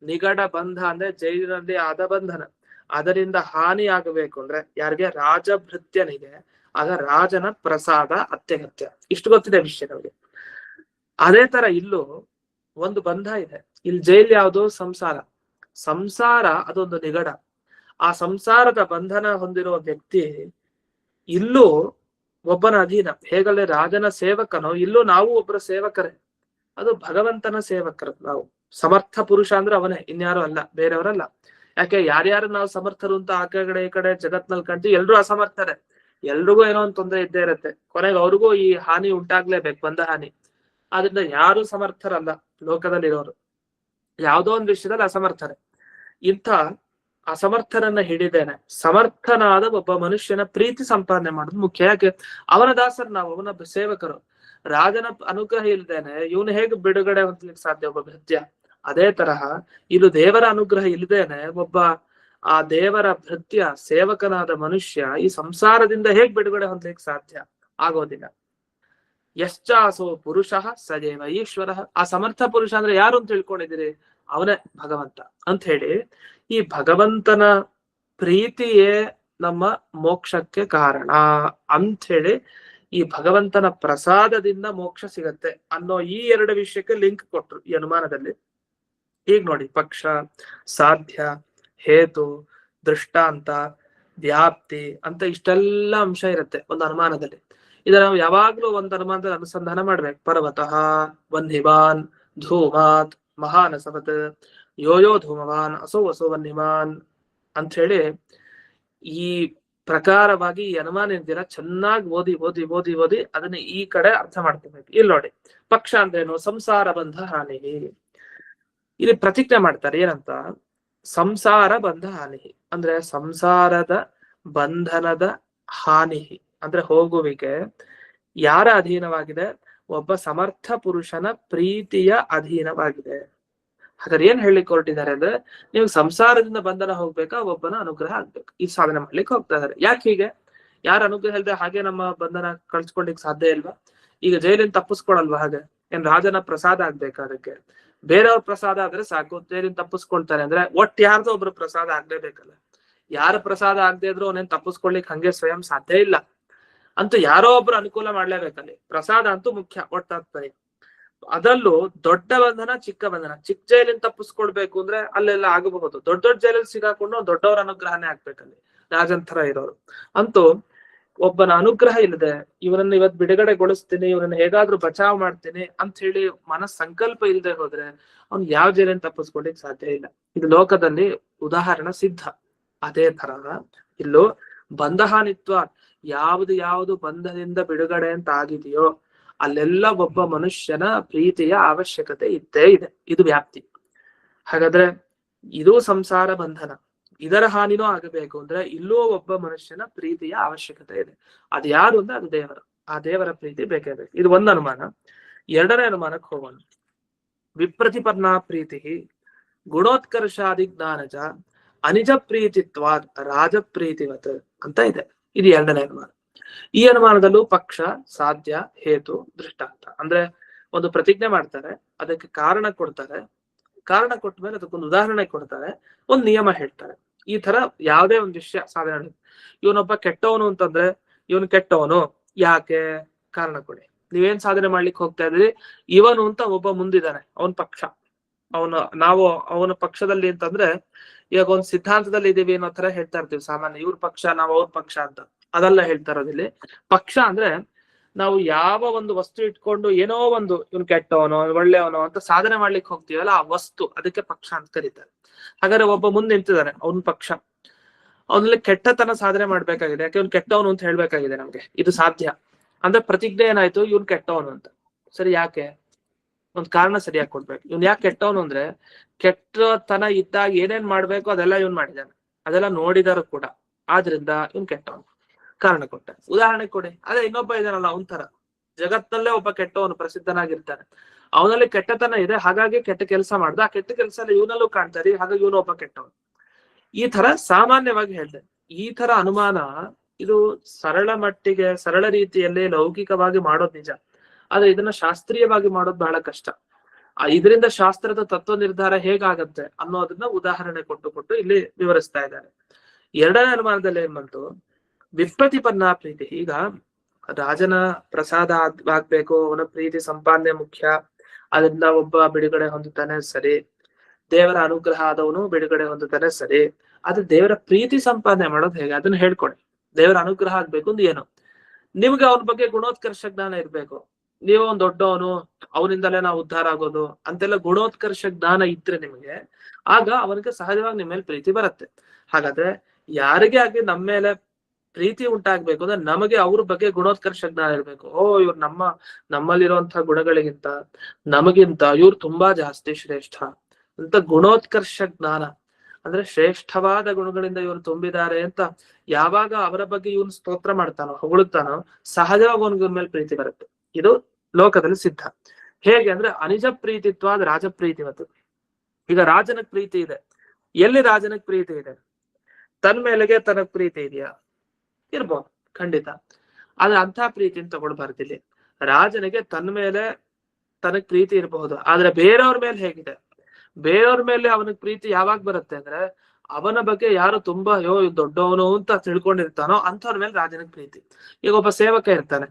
ನಿಗಡ ಬಂಧ ಅಂದ್ರೆ ಜೈಲಿನಲ್ಲಿ ಆದ ಬಂಧನ. ಅದರಿಂದ ಹಾನಿ ಆಗಬೇಕು ಅಂದ್ರೆ ಯಾರಿಗೆ? ರಾಜಭೃತ್ಯನಿಗೆ. ಆಗ ರಾಜನ ಪ್ರಸಾದ ಅತ್ಯಗತ್ಯ. ಇಷ್ಟು ಗೊತ್ತಿದೆ ವಿಷಯ ನಮಗೆ. ಅದೇ ತರ ಇಲ್ಲೂ ಒಂದು ಬಂಧ ಇದೆ. ಇಲ್ಲಿ ಜೈಲ್ ಯಾವುದು? ಸಂಸಾರ ಅದೊಂದು ನಿಗಡ. ಆ ಸಂಸಾರದ ಬಂಧನ ಹೊಂದಿರುವ ವ್ಯಕ್ತಿ ಇಲ್ಲೂ ಒಬ್ಬನ ಅಧೀನ. ಹೇಗಲ್ಲೇ ರಾಜನ ಸೇವಕನೋ, ಇಲ್ಲೂ ನಾವು ಒಬ್ಬರ ಸೇವಕರೇ. ಅದು ಭಗವಂತನ ಸೇವಕರು ನಾವು. ಸಮರ್ಥ ಪುರುಷ ಅಂದ್ರೆ ಅವನೇ, ಇನ್ಯಾರು ಅಲ್ಲ, ಬೇರೆಯವರಲ್ಲ. ಯಾಕೆ ಯಾರ್ಯಾರು ನಾವು ಸಮರ್ಥರು ಅಂತ ಆ ಕಡೆ ಈ ಕಡೆ ಜಗತ್ನಲ್ಲಿ ಕಾಣ್ತೀವಿ, ಎಲ್ರೂ ಅಸಮರ್ಥರೇ. ಎಲ್ರಿಗೂ ಏನೋ ಒಂದು ತೊಂದರೆ ಇದ್ದೇ ಇರುತ್ತೆ, ಕೊನೆಗೆ ಅವ್ರಿಗೂ ಈ ಹಾನಿ ಉಂಟಾಗ್ಲೇಬೇಕು, ಬಂದ ಹಾನಿ. ಆದ್ರಿಂದ ಯಾರು ಸಮರ್ಥರಲ್ಲ ಲೋಕದಲ್ಲಿರೋರು, ಯಾವುದೋ ಒಂದು ವಿಷಯದಲ್ಲಿ ಅಸಮರ್ಥರೇ. ಇಂಥ ಅಸಮರ್ಥರನ್ನ ಹಿಡಿದೇನೆ ಸಮರ್ಥನಾದ ಒಬ್ಬ ಮನುಷ್ಯನ ಪ್ರೀತಿ ಸಂಪಾದನೆ ಮಾಡೋದು ಮುಖ್ಯ. ಯಾಕೆ? ಅವನ ದಾಸರು ನಾವು, ಅವನ ಸೇವಕರು. ರಾಜನ ಅನುಗ್ರಹ ಇಲ್ದೇನೆ ಇವನು ಹೇಗೆ ಬಿಡುಗಡೆ ಹೊಂದಲಿಕ್ಕೆ ಸಾಧ್ಯ? ಒಬ್ಬ ಭೃತ್ಯ. ಅದೇ ತರಹ ಇದು ದೇವರ ಅನುಗ್ರಹ ಇಲ್ಲದೇನೆ ಒಬ್ಬ ಆ ದೇವರ ಭೃತ್ಯ ಸೇವಕನಾದ ಮನುಷ್ಯ ಈ ಸಂಸಾರದಿಂದ ಹೇಗ್ ಬಿಡುಗಡೆ ಹೊಂದಲಿಕ್ಕೆ ಸಾಧ್ಯ ಆಗೋದಿಲ್ಲ. ಯಶ್ಚಾಸೋ ಪುರುಷ ಸದೇವ ಈಶ್ವರ. ಆ ಸಮರ್ಥ ಪುರುಷ ಅಂದ್ರೆ ಯಾರು ಅಂತ ತಿಳ್ಕೊಂಡಿದ್ದೀರಿ? ಅವನೇ ಭಗವಂತ ಅಂತ ಹೇಳಿ, ಈ ಭಗವಂತನ ಪ್ರೀತಿಯೇ ನಮ್ಮ ಮೋಕ್ಷಕ್ಕೆ ಕಾರಣ ಅಂತ ಹೇಳಿ, ಈ ಭಗವಂತನ ಪ್ರಸಾದದಿಂದ ಮೋಕ್ಷ ಸಿಗತ್ತೆ ಅನ್ನೋ ಈ ಎರಡು ವಿಷಯಕ್ಕೆ ಲಿಂಕ್ ಕೊಟ್ರು ಈ ಅನುಮಾನದಲ್ಲಿ. ಈಗ ನೋಡಿ, ಪಕ್ಷ, ಸಾಧ್ಯ, ಹೇತು, ದೃಷ್ಟಾಂತ, ವ್ಯಾಪ್ತಿ ಅಂತ ಇಷ್ಟೆಲ್ಲ ಅಂಶ ಇರುತ್ತೆ ಒಂದು ಅನುಮಾನದಲ್ಲಿ. ಇದನ್ನ ನಾವು ಯಾವಾಗ್ಲೂ ಒಂದು ಅನುಮಾನದಲ್ಲಿ ಅನುಸಂಧಾನ ಮಾಡ್ಬೇಕು. ಪರ್ವತಃ ವನ್ಹಿಮಾನ್ ಧೂಮಾತ್ ಮಹಾನಸವತ್ ಯೋಯೋ ಧೂಮವಾನ್ ಅಸೋ ವಸೋ ವನ್ಹಿಮಾನ್ ಅಂತ ಹೇಳಿ ಈ ಪ್ರಕಾರವಾಗಿ ಈ ಅನುಮಾನ ಇದ್ದೀರಾ ಚೆನ್ನಾಗಿ ಓದಿ ಓದಿ ಓದಿ ಓದಿ ಅದನ್ನ ಈ ಕಡೆ ಅರ್ಥ ಮಾಡ್ಕೋಬೇಕು. ಇಲ್ಲಿ ನೋಡಿ, ಪಕ್ಷ ಅಂದ್ರೇನು? ಸಂಸಾರ ಬಂಧ ಹಾನಿ. ಇಲ್ಲಿ ಪ್ರತಿಜ್ಞೆ ಮಾಡ್ತಾರೆ ಏನಂತ? ಸಂಸಾರ ಬಂಧ ಹಾನಿ ಅಂದ್ರೆ ಸಂಸಾರದ ಬಂಧನದ ಹಾನಿ ಅಂದ್ರೆ ಹೋಗುವಿಕೆ ಯಾರ ಅಧೀನವಾಗಿದೆ? ಒಬ್ಬ ಸಮರ್ಥ ಪುರುಷನ ಪ್ರೀತಿಯ ಅಧೀನವಾಗಿದೆ. ಹಾಗಾದ್ರೆ ಏನ್ ಹೇಳಿಕ್ ಹೊರಟಿದ್ದಾರೆ ಅಂದ್ರೆ, ನೀವು ಸಂಸಾರದಿಂದ ಬಂಧನ ಹೋಗ್ಬೇಕಾ, ಒಬ್ಬನ ಅನುಗ್ರಹ ಆಗ್ಬೇಕು, ಈ ಸಾಧನೆ ಮಾಡ್ಲಿಕ್ಕೆ ಹೋಗ್ತಾ ಇದಾರೆ. ಯಾಕೆ ಹೀಗೆ? ಯಾರ ಅನುಗ್ರಹ ಇಲ್ಲದೆ ಹಾಗೆ ನಮ್ಮ ಬಂಧನ ಕಳ್ಸ್ಕೊಳ್ಲಿಕ್ಕೆ ಸಾಧ್ಯ ಇಲ್ವಾ? ಈಗ ಜೈಲಿಂದ ತಪ್ಪಿಸ್ಕೊಳಲ್ವಾ? ಹಾಗೆ ಏನ್ ರಾಜನ ಪ್ರಸಾದ ಆಗ್ಬೇಕಾ? ಅದಕ್ಕೆ ಬೇರೆಯವ್ರ ಪ್ರಸಾದ ಆದ್ರೆ ಸಾಕು, ಜೈಲಿಂದ ತಪ್ಪಿಸ್ಕೊಳ್ತಾರೆ ಅಂದ್ರೆ ಒಟ್ಟು ಯಾರ್ದೋ ಒಬ್ರು ಪ್ರಸಾದ ಆಗ್ಲೇಬೇಕಲ್ಲ. ಯಾರ ಪ್ರಸಾದ ಆಗದೆ ಇದ್ರು ಅವನೇನ್ ತಪ್ಪಿಸ್ಕೊಳ್ಲಿಕ್ಕೆ ಹಂಗೆ ಸ್ವಯಂ ಸಾಧ್ಯ ಇಲ್ಲ. ಅಂತೂ ಯಾರೋ ಒಬ್ರು ಅನುಕೂಲ ಮಾಡ್ಲೇಬೇಕಲ್ಲಿ. ಪ್ರಸಾದ ಅಂತೂ ಮುಖ್ಯ ಒಟ್ಟಾಗ್ತದೆ. ಅದರಲ್ಲೂ ದೊಡ್ಡ ಬಂಧನ ಚಿಕ್ಕ ಬಂಧನ. ಚಿಕ್ಕ ಜೈಲಿಂದ ತಪ್ಪಿಸ್ಕೊಳ್ಬೇಕು ಅಂದ್ರೆ ಅಲ್ಲೆಲ್ಲ ಆಗಬಹುದು. ದೊಡ್ಡ ದೊಡ್ಡ ಜೈಲಲ್ಲಿ ಸಿಗಾಕೊಂಡು ದೊಡ್ಡವರ ಅನುಗ್ರಹನೇ ಆಗ್ಬೇಕಲ್ಲಿ, ರಾಜಂತರ ಇರೋರು. ಅಂತೂ ಒಬ್ಬನ ಅನುಗ್ರಹ ಇಲ್ಲದೆ ಇವನನ್ನ ಇವತ್ ಬಿಡುಗಡೆಗೊಳಿಸ್ತೀನಿ, ಇವನನ್ನ ಹೇಗಾದ್ರೂ ಬಚಾವ್ ಮಾಡ್ತೀನಿ ಅಂತ ಹೇಳಿ ಮನಸ್ ಸಂಕಲ್ಪ ಇಲ್ಲದೆ ಹೋದ್ರೆ ಅವ್ನು ಯಾವ ಜೈಲಿಂದ ತಪ್ಪಿಸ್ಕೊಳ್ಲಿಕ್ಕೆ ಸಾಧ್ಯ ಇಲ್ಲ. ಇದು ಲೋಕದಲ್ಲಿ ಉದಾಹರಣೆ ಸಿದ್ಧ. ಅದೇ ತರ ಇಲ್ಲೂ ಬಂಧಹಾನಿತ್ವ, ಯಾವುದು ಬಂಧದಿಂದ ಬಿಡುಗಡೆ ಅಂತ ಆಗಿದೆಯೋ ಅಲ್ಲೆಲ್ಲ ಒಬ್ಬ ಮನುಷ್ಯನ ಪ್ರೀತಿಯ ಅವಶ್ಯಕತೆ ಇದ್ದೇ ಇದೆ. ಇದು ವ್ಯಾಪ್ತಿ. ಹಾಗಾದ್ರೆ ಇದು ಸಂಸಾರ ಬಂಧನ, ಇದರ ಹಾನಿನೂ ಆಗಬೇಕು ಅಂದ್ರೆ ಇಲ್ಲೂ ಒಬ್ಬ ಮನುಷ್ಯನ ಪ್ರೀತಿಯ ಅವಶ್ಯಕತೆ ಇದೆ. ಅದು ಯಾರು ಅಂದ್ರೆ ಅದು ದೇವರು. ಆ ದೇವರ ಪ್ರೀತಿ ಬೇಕೇ ಬೇಕು. ಇದು ಒಂದು ಅನುಮಾನ. ಎರಡನೇ ಅನುಮಾನಕ್ಕೆ ಹೋಗೋಣ. ವಿಪ್ರತಿಪನ್ನಾ ಪ್ರೀತಿ ಗುಣೋತ್ಕರ್ಷಾದಿ ಜ್ಞಾನಜ ಅನಿಜ ಪ್ರೀತಿತ್ವಾದ್ ರಾಜಪ್ರೀತಿವತ್ ಅಂತ ಇದೆ. ಇದು ಎರಡನೇ ಅನುಮಾನ. ಈ ಅನುಮಾನದಲ್ಲೂ ಪಕ್ಷ, ಸಾಧ್ಯ, ಹೇತು, ದೃಷ್ಟಾಂತ ಅಂದ್ರೆ ಒಂದು ಪ್ರತಿಜ್ಞೆ ಮಾಡ್ತಾರೆ, ಅದಕ್ಕೆ ಕಾರಣ ಕೊಡ್ತಾರೆ, ಕಾರಣ ಕೊಟ್ಟ ಮೇಲೆ ಅದಕ್ಕೊಂದು ಉದಾಹರಣೆ ಕೊಡ್ತಾರೆ, ಒಂದು ನಿಯಮ ಹೇಳ್ತಾರೆ. ಈ ತರ ಯಾವುದೇ ಒಂದು ವಿಷಯ ಸಾಧನೆ, ಇವನೊಬ್ಬ ಕೆಟ್ಟವನು ಅಂತಂದ್ರೆ ಇವನು ಕೆಟ್ಟವನು ಯಾಕೆ? ಕಾರಣ ಕೊಡಿ. ನೀವೇನ್ ಸಾಧನೆ ಮಾಡ್ಲಿಕ್ಕೆ ಹೋಗ್ತಾ ಇದ್ರಿ? ಇವನು ಅಂತ ಒಬ್ಬ ಮುಂದಿದ್ದಾನೆ, ಅವನ್ ಪಕ್ಷ. ನಾವು ಅವನ ಪಕ್ಷದಲ್ಲಿ ಅಂತಂದ್ರೆ ಇವಾಗ ಒಂದ್ ಸಿದ್ಧಾಂತದಲ್ಲಿ ಇದೀವಿ ಅನ್ನೋ ತರ ಹೇಳ್ತಾ ಇರ್ತೀವಿ ಸಾಮಾನ್ಯ. ಇವ್ರ ಪಕ್ಷ, ನಾವು ಅವ್ರ ಪಕ್ಷ ಅಂತ ಅದೆಲ್ಲ ಹೇಳ್ತಾ ಇರೋದಿಲ್ಲಿ. ಪಕ್ಷ ಅಂದ್ರೆ ನಾವು ಯಾವ ಒಂದು ವಸ್ತು ಇಟ್ಕೊಂಡು ಏನೋ ಒಂದು ಇವ್ನು ಕೆಟ್ಟವನೋ ಒಳ್ಳೆಯವನೋ ಅಂತ ಸಾಧನೆ ಮಾಡ್ಲಿಕ್ಕೆ ಹೋಗ್ತೀವಲ್ಲ, ಆ ವಸ್ತು, ಅದಕ್ಕೆ ಪಕ್ಷ ಅಂತ ಕರೀತಾರೆ. ಹಾಗಾದ್ರೆ ಒಬ್ಬ ಮುಂದೆ ನಿಂತಿದ್ದಾನೆ, ಅವನ್ ಪಕ್ಷ. ಅವನಲ್ಲಿ ಕೆಟ್ಟತನ ಸಾಧನೆ ಮಾಡ್ಬೇಕಾಗಿದೆ, ಯಾಕೆ ಇವ್ನು ಕೆಟ್ಟವನು ಅಂತ ಹೇಳ್ಬೇಕಾಗಿದೆ ನಮ್ಗೆ. ಇದು ಸಾಧ್ಯ ಅಂದ್ರೆ ಪ್ರತಿಜ್ಞೆ ಏನಾಯ್ತು, ಇವ್ನು ಕೆಟ್ಟವನು ಅಂತ. ಸರಿ, ಯಾಕೆ? ಒಂದ್ ಕಾರಣ ಸರಿಯಾಗಿ ಕೊಡ್ಬೇಕು. ಇವ್ನ್ ಯಾಕೆ ಕೆಟ್ಟವನು ಅಂದ್ರೆ, ಕೆಟ್ಟತನ ಇದ್ದಾಗ ಏನೇನ್ ಮಾಡ್ಬೇಕು ಅದೆಲ್ಲ ಇವ್ನ್ ಮಾಡಿದಾನೆ, ಅದೆಲ್ಲ ನೋಡಿದಾರು ಕೂಡ, ಆದ್ರಿಂದ ಇವ್ನ್ ಕೆಟ್ಟವನು. ಕಾರಣ ಕೊಟ್ಟೆ, ಉದಾಹರಣೆ ಕೊಡಿ. ಅದೇ ಇನ್ನೊಬ್ಬ ಇದಾನಲ್ಲ, ಅವನ್ ತರ ಜಗತ್ತಲ್ಲೇ ಒಬ್ಬ ಕೆಟ್ಟವನು ಪ್ರಸಿದ್ಧನಾಗಿರ್ತಾನೆ, ಅವನಲ್ಲಿ ಕೆಟ್ಟತನ ಇದೆ, ಹಾಗಾಗಿ ಕೆಟ್ಟ ಕೆಲಸ ಮಾಡ್ದ. ಆ ಕೆಟ್ಟ ಕೆಲಸ ಎಲ್ಲ ಇವನಲ್ಲೂ ಕಾಣ್ತಾರೆ, ಹಾಗಾಗಿ ಇವನು ಒಬ್ಬ ಕೆಟ್ಟವನು. ಈ ತರ ಸಾಮಾನ್ಯವಾಗಿ ಹೇಳ್ದೆ. ಈ ತರ ಅನುಮಾನ ಇದು ಸರಳ ಮಟ್ಟಿಗೆ, ಸರಳ ರೀತಿಯಲ್ಲಿ ಲೌಕಿಕವಾಗಿ ಮಾಡೋದು ನಿಜ, ಆದ್ರೆ ಇದನ್ನ ಶಾಸ್ತ್ರೀಯವಾಗಿ ಮಾಡೋದು ಬಹಳ ಕಷ್ಟ. ಇದರಿಂದ ಶಾಸ್ತ್ರದ ತತ್ವ ನಿರ್ಧಾರ ಹೇಗಾಗತ್ತೆ ಅನ್ನೋದನ್ನ ಉದಾಹರಣೆ ಕೊಟ್ಟು ಇಲ್ಲಿ ವಿವರಿಸ್ತಾ ಇದ್ದಾರೆ. ಎರಡನೇ ಅನುಮಾನದಲ್ಲಿ ಏನ್ ಬಂತು? ವಿಪ್ರತಿಪನ್ನಾ ಪ್ರೀತಿ. ಈಗ ರಾಜನ ಪ್ರಸಾದ ಆಗ್ಬೇಕು, ಅವನ ಪ್ರೀತಿ ಸಂಪಾದನೆ ಮುಖ್ಯ, ಅದರಿಂದ ಒಬ್ಬ ಬಿಡುಗಡೆ ಹೊಂದುತ್ತಾನೆ, ಸರಿ. ದೇವರ ಅನುಗ್ರಹ ಆದವನು ಬಿಡುಗಡೆ ಹೊಂದುತ್ತಾನೆ, ಸರಿ. ಆದ್ರೆ ದೇವರ ಪ್ರೀತಿ ಸಂಪಾದನೆ ಮಾಡೋದು ಹೇಗೆ? ಅದನ್ನ ಹೇಳ್ಕೊಡಿ. ದೇವರ ಅನುಗ್ರಹ ಆಗ್ಬೇಕು ಅಂದ್ರೆ ಏನು? ನಿಮ್ಗೆ ಅವನ ಬಗ್ಗೆ ಗುಣೋತ್ಕರ್ಷ ಜ್ಞಾನ ಇರ್ಬೇಕು. ನೀವು ಒಂದ್ ದೊಡ್ಡವನು, ಅವನಿಂದಲೇ ನಾವು ಉದ್ಧಾರ ಆಗೋದು ಅಂತೆಲ್ಲ ಗುಣೋತ್ಕರ್ಷ ಜ್ಞಾನ ಇದ್ರೆ ನಿಮ್ಗೆ, ಆಗ ಅವನಿಗೆ ಸಹಜವಾಗಿ ನಿಮ್ಮ ಮೇಲೆ ಪ್ರೀತಿ ಬರುತ್ತೆ. ಹಾಗಾದ್ರೆ ಯಾರಿಗೆ ಆಗ್ಲಿ ನಮ್ಮ ಮೇಲೆ ಪ್ರೀತಿ ಉಂಟಾಗ್ಬೇಕು ಅಂದ್ರೆ ನಮಗೆ ಅವ್ರ ಬಗ್ಗೆ ಗುಣೋತ್ಕರ್ಷ ಜ್ಞಾನ ಇರ್ಬೇಕು. ಇವ್ರು ನಮ್ಮಲ್ಲಿರುವಂತಹ ಗುಣಗಳಿಗಿಂತ ನಮಗಿಂತ ಇವ್ರು ತುಂಬಾ ಜಾಸ್ತಿ ಶ್ರೇಷ್ಠ ಅಂತ ಗುಣೋತ್ಕರ್ಷ ಜ್ಞಾನ ಅಂದ್ರೆ ಶ್ರೇಷ್ಠವಾದ ಗುಣಗಳಿಂದ ಇವರು ತುಂಬಿದ್ದಾರೆ ಅಂತ ಯಾವಾಗ ಅವರ ಬಗ್ಗೆ ಇವನು ಸ್ತೋತ್ರ ಮಾಡ್ತಾನೋ, ಹೊಗಳುತ್ತಾನೋ, ಸಹಜವಾಗಿ ಅವನಿಗೆ ಮೇಲೆ ಪ್ರೀತಿ ಬರುತ್ತೆ. ಇದು ಲೋಕದಲ್ಲಿ ಸಿದ್ಧ. ಹೇಗೆ ಅಂದ್ರೆ ಅನಿಜ ಪ್ರೀತಿತ್ವ ರಾಜಪ್ರೀತಿವತ್ತು. ಈಗ ರಾಜನಿಗೆ ಪ್ರೀತಿ ಇದೆ. ಎಲ್ಲಿ ರಾಜನಿಗೆ ಪ್ರೀತಿ ಇದೆ? ತನ್ ಮೇಲೆಗೆ ತನಗ್ ಪ್ರೀತಿ ಇದೆಯಾ? ಇರ್ಬೋದು, ಖಂಡಿತ. ಆದ್ರೆ ಅಂತ ಪ್ರೀತಿನ ತಗೊಳ್ಬಾರ್ದು ಇಲ್ಲಿ. ರಾಜನಿಗೆ ತನ್ನ ಮೇಲೆ ತನಗ್ ಪ್ರೀತಿ ಇರಬಹುದು, ಆದ್ರೆ ಬೇರೆಯವ್ರ ಮೇಲೆ ಹೇಗಿದೆ? ಬೇರೆಯವ್ರ ಮೇಲೆ ಅವನಿಗೆ ಪ್ರೀತಿ ಯಾವಾಗ ಬರುತ್ತೆ ಅಂದ್ರೆ, ಅವನ ಬಗ್ಗೆ ಯಾರು ತುಂಬಾ ದೊಡ್ಡವನು ಅಂತ ತಿಳ್ಕೊಂಡಿರ್ತಾನೋ ಅಂಥವ್ರ ಮೇಲೆ ರಾಜನಿಗೆ ಪ್ರೀತಿ. ಈಗ ಒಬ್ಬ ಸೇವಕ ಇರ್ತಾನೆ,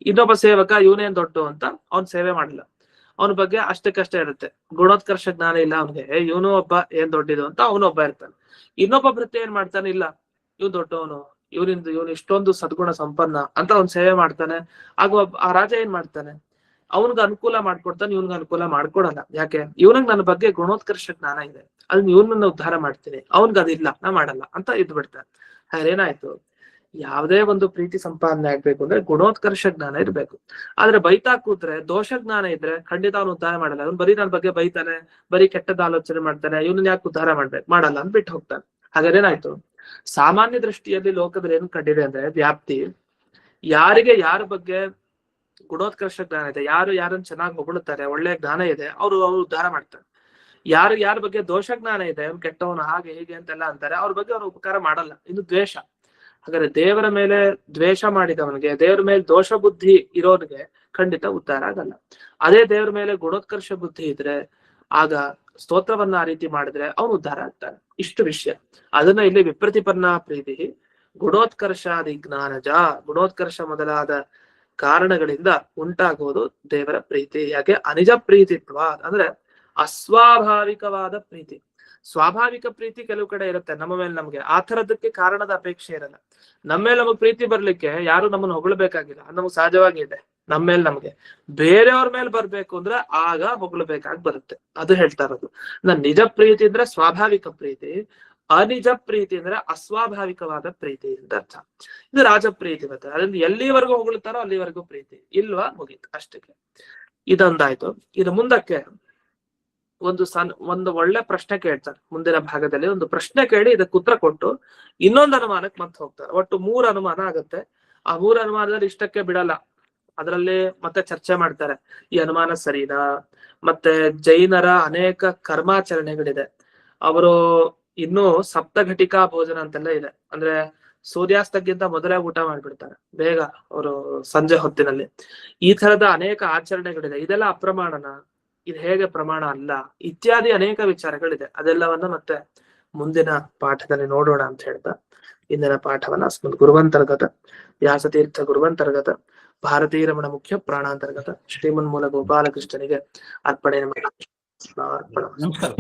ಇನ್ನೊಬ್ಬ ಸೇವಕ ಇವನೇನ್ ದೊಡ್ಡ ಅಂತ ಅವ್ನ್ ಸೇವೆ ಮಾಡಿಲ್ಲ, ಅವನ ಬಗ್ಗೆ ಅಷ್ಟಕ್ಕಷ್ಟೇ ಇರುತ್ತೆ, ಗುಣೋತ್ಕರ್ಷ ಜ್ಞಾನ ಇಲ್ಲ ಅವನಿಗೆ, ಇವನು ಒಬ್ಬ ಏನ್ ದೊಡ್ಡಿದು ಅಂತ ಅವನೊಬ್ಬ ಇರ್ತಾನೆ. ಇನ್ನೊಬ್ಬ ಭೃತ್ಯ ಏನ್ ಮಾಡ್ತಾನೆ, ಇಲ್ಲ ಇವ್ ದೊಡ್ಡವನು, ಇವನು ಇಷ್ಟೊಂದು ಸದ್ಗುಣ ಸಂಪನ್ನ ಅಂತ ಅವ್ನ್ ಸೇವೆ ಮಾಡ್ತಾನೆ. ಆಗ ಆ ರಾಜ ಏನ್ ಮಾಡ್ತಾನೆ, ಅವನ್ಗ ಅನುಕೂಲ ಮಾಡ್ಕೊಡ್ತಾನೆ, ಇವನ್ಗ ಅನುಕೂಲ ಮಾಡ್ಕೊಡಲ್ಲ. ಯಾಕೆ? ಇವನಿಗೆ ನನ್ನ ಬಗ್ಗೆ ಗುಣೋತ್ಕರ್ಷ ಜ್ಞಾನ ಇದೆ, ಅದನ್ನ ಇವನನ್ನ ಉದ್ಧಾರ ಮಾಡ್ತೀನಿ, ಅವನ್ಗ ಅದಿಲ್ಲ, ನಾ ಮಾಡಲ್ಲ ಅಂತ ಇದ್ ಬಿಡ್ತಾನೆ. ಏನಾಯ್ತು? ಯಾವುದೇ ಒಂದು ಪ್ರೀತಿ ಸಂಪಾದನೆ ಆಗ್ಬೇಕು ಅಂದ್ರೆ ಗುಣೋತ್ಕರ್ಷ ಜ್ಞಾನ ಇರ್ಬೇಕು. ಆದ್ರೆ ಬೈತಾ ಕೂತ್ರೆ, ದೋಷ ಜ್ಞಾನ ಇದ್ರೆ ಖಂಡಿತ ಅವ್ನು ಉದ್ಧಾರ ಮಾಡಲ್ಲ. ಅವ್ನು ಬರೀ ನನ್ನ ಬಗ್ಗೆ ಬೈತಾನೆ, ಬರೀ ಕೆಟ್ಟದ ಆಲೋಚನೆ ಮಾಡ್ತಾನೆ, ಇವನನ್ನ ಯಾಕೆ ಉದ್ಧಾರ ಮಾಡಲ್ಲ ಅಂತ ಬಿಟ್ಟು ಹೋಗ್ತಾನೆ. ಹಾಗಾದೇನಾಯ್ತು? ಸಾಮಾನ್ಯ ದೃಷ್ಟಿಯಲ್ಲಿ ಲೋಕದಲ್ಲಿ ಏನ್ ಕಂಡಿದೆ ಅಂದ್ರೆ, ವ್ಯಾಪ್ತಿ, ಯಾರಿಗೆ ಯಾರ ಬಗ್ಗೆ ಗುಣೋತ್ಕರ್ಷ ಜ್ಞಾನ ಇದೆ, ಯಾರನ್ನ ಚೆನ್ನಾಗಿ ಹೊಗಳುತ್ತಾರೆ, ಒಳ್ಳೆ ಜ್ಞಾನ ಇದೆ, ಅವ್ರು ಉದ್ಧಾರ ಮಾಡ್ತಾರೆ. ಯಾರ ಬಗ್ಗೆ ದೋಷ ಜ್ಞಾನ ಇದೆ, ಅವ್ನು ಕೆಟ್ಟವನು ಹಾಗೆ ಹೀಗೆ ಅಂತೆಲ್ಲ ಅಂತಾರೆ, ಅವ್ರ ಬಗ್ಗೆ ಅವ್ರು ಉಪಕಾರ ಮಾಡಲ್ಲ. ಇದು ದ್ವೇಷ. ಹಾಗಾದ್ರೆ ದೇವರ ಮೇಲೆ ದ್ವೇಷ ಮಾಡಿದವನಿಗೆ, ದೇವರ ಮೇಲೆ ದೋಷ ಬುದ್ಧಿ ಇರೋನಿಗೆ ಖಂಡಿತ ಉದ್ಧಾರ ಆಗಲ್ಲ. ಅದೇ ದೇವರ ಮೇಲೆ ಗುಣೋತ್ಕರ್ಷ ಬುದ್ಧಿ ಇದ್ರೆ, ಆಗ ಸ್ತೋತ್ರವನ್ನ ಆ ರೀತಿ ಮಾಡಿದ್ರೆ ಅವನು ಉದ್ಧಾರ ಆಗ್ತಾನೆ. ಇಷ್ಟು ವಿಷಯ. ಅದನ್ನ ಇಲ್ಲಿ ವಿಪ್ರತಿಪನ್ನ ಪ್ರೀತಿ ಗುಣೋತ್ಕರ್ಷಾದಿ ಜ್ಞಾನಜ, ಗುಣೋತ್ಕರ್ಷ ಮೊದಲಾದ ಕಾರಣಗಳಿಂದ ಉಂಟಾಗುವುದು ದೇವರ ಪ್ರೀತಿ. ಯಾಕೆ? ಅನಿಜ ಪ್ರೀತಿತ್ವ ಅಂದ್ರೆ ಅಸ್ವಾಭಾವಿಕವಾದ ಪ್ರೀತಿ. ಸ್ವಾಭಾವಿಕ ಪ್ರೀತಿ ಕೆಲವು ಕಡೆ ಇರುತ್ತೆ ನಮ್ಮ ಮೇಲೆ, ನಮ್ಗೆ ಆ ಥರದಕ್ಕೆ ಕಾರಣದ ಅಪೇಕ್ಷೆ ಇರಲ್ಲ. ನಮ್ಮ ಮೇಲೆ ನಮಗ್ ಪ್ರೀತಿ ಬರ್ಲಿಕ್ಕೆ ಯಾರು ನಮ್ಮನ್ನ ಹೊಗಳಬೇಕಾಗಿಲ್ಲ, ನಮಗ್ ಸಹಜವಾಗಿ ಇದೆ. ನಮ್ಮ ಮೇಲೆ ನಮ್ಗೆ ಬೇರೆಯವ್ರ ಮೇಲೆ ಬರ್ಬೇಕು ಅಂದ್ರೆ ಆಗ ಹೊಗಳಬೇಕಾಗಿ ಬರುತ್ತೆ. ಅದು ಹೇಳ್ತಾ ಇರೋದು. ನಿಜ ಪ್ರೀತಿ ಅಂದ್ರೆ ಸ್ವಾಭಾವಿಕ ಪ್ರೀತಿ, ಅನಿಜ ಪ್ರೀತಿ ಅಂದ್ರೆ ಅಸ್ವಾಭಾವಿಕವಾದ ಪ್ರೀತಿ ಅಂತ ಅರ್ಥ. ಇದು ರಾಜಪ್ರೀತಿ ಬರ್ತದೆ. ಅದರಿಂದ ಎಲ್ಲಿವರೆಗೂ ಹೊಗಳ್ತಾರೋ ಅಲ್ಲಿವರೆಗೂ ಪ್ರೀತಿ, ಇಲ್ವಾ ಮುಗೀತು ಅಷ್ಟಕ್ಕೆ. ಇದೊಂದಾಯ್ತು. ಇದು ಮುಂದಕ್ಕೆ ಒಂದು ಒಳ್ಳೆ ಪ್ರಶ್ನೆ ಕೇಳ್ತಾರೆ. ಮುಂದಿನ ಭಾಗದಲ್ಲಿ ಒಂದು ಪ್ರಶ್ನೆ ಕೇಳಿ ಇದಕ್ಕೆ ಉತ್ತರ ಕೊಟ್ಟು ಇನ್ನೊಂದು ಅನುಮಾನಕ್ಕೆ ಮತ್ತೆ ಹೋಗ್ತಾರೆ. ಒಟ್ಟು 3 ಅನುಮಾನ ಆಗುತ್ತೆ. ಆ 3 ಅನುಮಾನದಲ್ಲಿ ಇಷ್ಟಕ್ಕೆ ಬಿಡಲ್ಲ, ಅದರಲ್ಲಿ ಮತ್ತೆ ಚರ್ಚೆ ಮಾಡ್ತಾರೆ. ಈ ಅನುಮಾನ ಸರಿನಾ? ಮತ್ತೆ ಜೈನರ ಅನೇಕ ಕರ್ಮಾಚರಣೆಗಳಿದೆ. ಅವರು ಇನ್ನು ಸಪ್ತಘಟಿಕಾ ಭೋಜನ ಅಂತೆಲ್ಲ ಇದೆ, ಅಂದ್ರೆ ಸೂರ್ಯಾಸ್ತಕ್ಕಿಂತ ಮೊದಲೇ ಊಟ ಮಾಡ್ಬಿಡ್ತಾರೆ ಬೇಗ ಅವರು ಸಂಜೆ ಹೊತ್ತಿನಲ್ಲಿ. ಈ ತರದ ಅನೇಕ ಆಚರಣೆಗಳಿದೆ. ಇದೆಲ್ಲ ಅಪ್ರಮಾಣನ? ಇದು ಹೇಗೆ ಪ್ರಮಾಣ ಅಲ್ಲ? ಇತ್ಯಾದಿ ಅನೇಕ ವಿಚಾರಗಳಿದೆ. ಅದೆಲ್ಲವನ್ನ ಮತ್ತೆ ಮುಂದಿನ ಪಾಠದಲ್ಲಿ ನೋಡೋಣ ಅಂತ ಹೇಳ್ತಾ ಇಂದಿನ ಪಾಠವನ್ನ ಅಸ್ಮದ್ ಗುರುವಂತರ್ಗತ ವ್ಯಾಸತೀರ್ಥ ಗುರುವಂತರ್ಗತ ಭಾರತೀಯ ರಮಣ ಮುಖ್ಯ ಪ್ರಾಣಾಂತರ್ಗತ ಶ್ರೀಮನ್ಮೂಲ ಗೋಪಾಲಕೃಷ್ಣನಿಗೆ ಅರ್ಪಣೆ ಮಾಡಿ ನಮಸ್ಕಾರ.